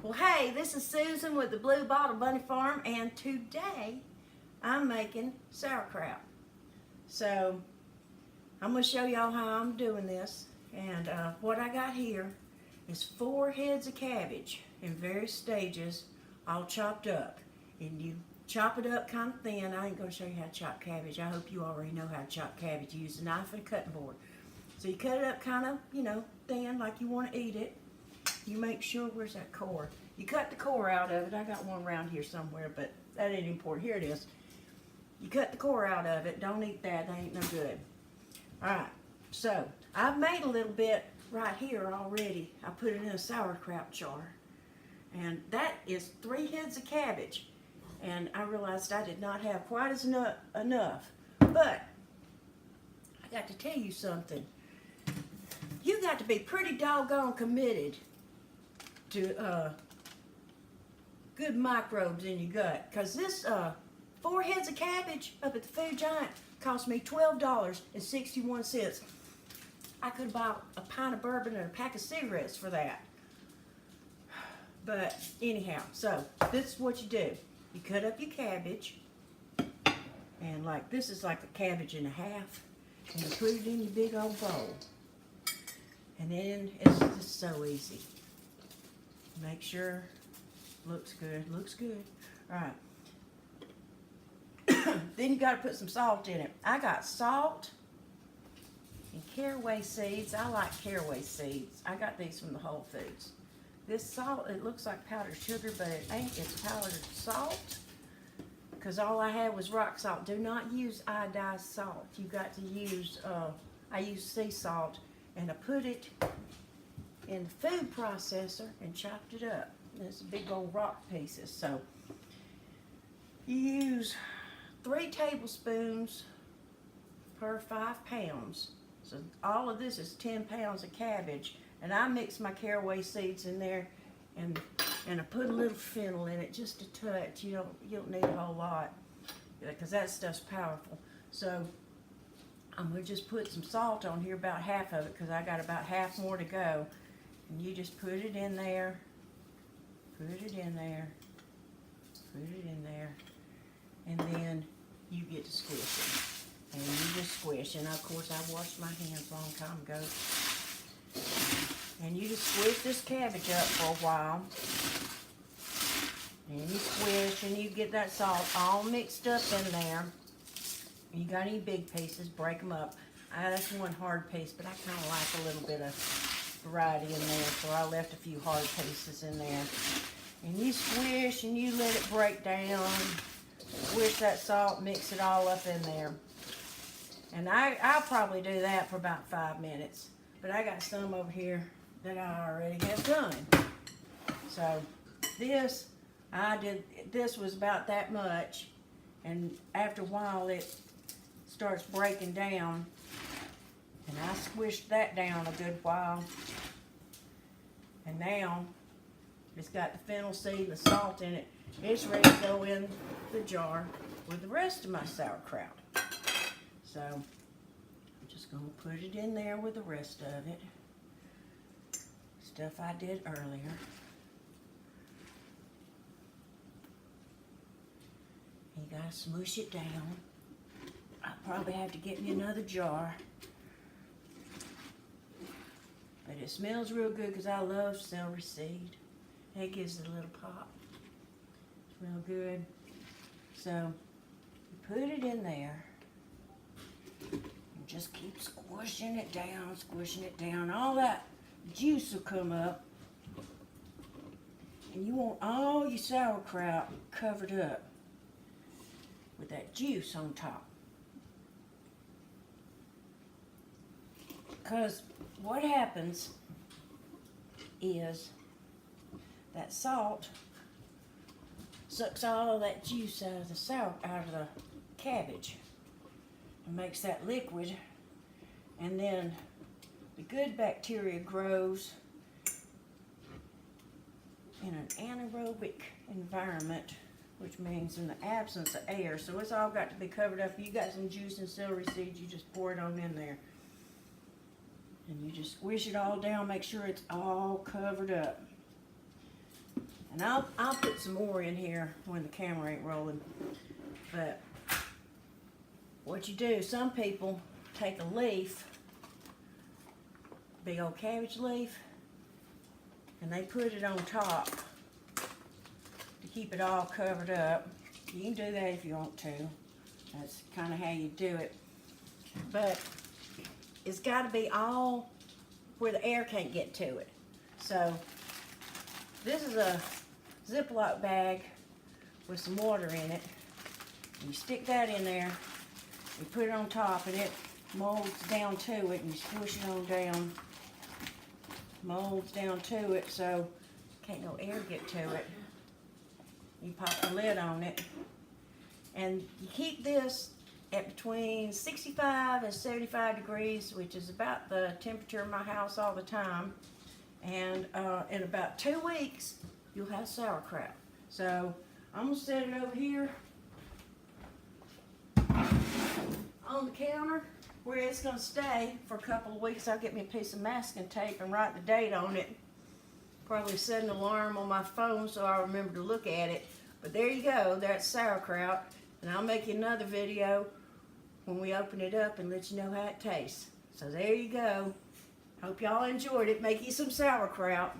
Well, hey, this is Susan with the Blue Bottle Bunny Farm, and today I'm making sauerkraut. So I'm going to show y'all how I'm doing this. And what I got here is 4 heads of cabbage in various stages, all chopped up. And you chop it up kind of thin. I ain't going to show you how to chop cabbage. I hope you already know how to chop cabbage. You use a knife and a cutting board. So you cut it up kind of, thin like you want to eat it. You make sure, where's that core? You cut the core out of it. I got one around here somewhere, but that ain't important. Here it is. You cut the core out of it. Don't eat that. That ain't no good. Alright, so I've made a little bit right here already. I put it in a sauerkraut jar. And that is 3 heads of cabbage. And I realized I did not have quite as enough. But I got to tell you something. You got to be pretty doggone committed to good microbes in your gut. Because this 4 heads of cabbage up at the Food Giant cost me $12.61. I could buy a pint of bourbon and a pack of cigarettes for that. But anyhow, so this is what you do. You cut up your cabbage, and like this is like a cabbage and a half, and you put it in your big old bowl. And then it's just so easy. Make sure looks good. All right. Then you got to put some salt in it. I got salt and caraway seeds. I like caraway seeds. I got these from the Whole Foods. This salt, it looks like powdered sugar, but it ain't. It's powdered salt. Because all I had was rock salt. Do not use iodized salt. You got to use, I use sea salt. And I put it in the food processor and chopped it up. It's big old rock pieces. So you use 3 tablespoons per 5 pounds. So all of this is 10 pounds of cabbage. And I mix my caraway seeds in there, and I put a little fennel in it, just a touch. You don't need a whole lot, because that stuff's powerful. So I'm going to just put some salt on here, about half of it, because I got about half more to go. And you just put it in there, put it in there, put it in there, and then you get to squishing. And you just squish. And of course I washed my hands a long time ago. And you just squish this cabbage up for a while. And you squish, and you get that salt all mixed up in there. You got any big pieces, break them up. That's one hard piece, but I kind of like a little bit of variety in there, so I left a few hard pieces in there. And you squish, and you let it break down. Squish that salt, mix it all up in there. And I'll probably do that for about 5 minutes. But I got some over here that I already have done. So this was about that much. And after a while, it starts breaking down, and I squished that down a good while, and now it's got the fennel seed and the salt in it. It's ready to go in the jar with the rest of my sauerkraut. So I'm just going to put it in there with the rest of it, stuff I did earlier. You gotta smush it down. I'll probably have to get me another jar. But it smells real good because I love celery seed. It gives it a little pop. It's real good. So, you put it in there. And just keep squishing it down. All that juice will come up. And you want all your sauerkraut covered up with that juice on top. Because what happens is that salt sucks all of that juice out of the cabbage and makes that liquid, and then the good bacteria grows in an anaerobic environment, which means in the absence of air. So it's all got to be covered up. You got some juice and celery seeds, you just pour it on in there. And you just squish it all down, make sure it's all covered up. And I'll put some more in here when the camera ain't rolling. But what you do, some people take a leaf, big old cabbage leaf, and they put it on top to keep it all covered up. You can do that if you want to. That's kind of how you do it. But it's got to be all where the air can't get to it. So this is a Ziploc bag with some water in it. You stick that in there, you put it on top, and it molds down to it, and you squish it on down. Molds down to it, so can't no air get to it. You pop the lid on it, and you keep this at between 65 and 75 degrees, which is about the temperature of my house all the time. And in about 2 weeks, you'll have sauerkraut. So I'm gonna set it over here on the counter where it's gonna stay for a couple of weeks. I'll get me a piece of masking tape and write the date on it. Probably set an alarm on my phone so I'll remember to look at it. But there you go, that's sauerkraut. And I'll make you another video when we open it up and let you know how it tastes. So there you go. Hope y'all enjoyed it. Make you some sauerkraut.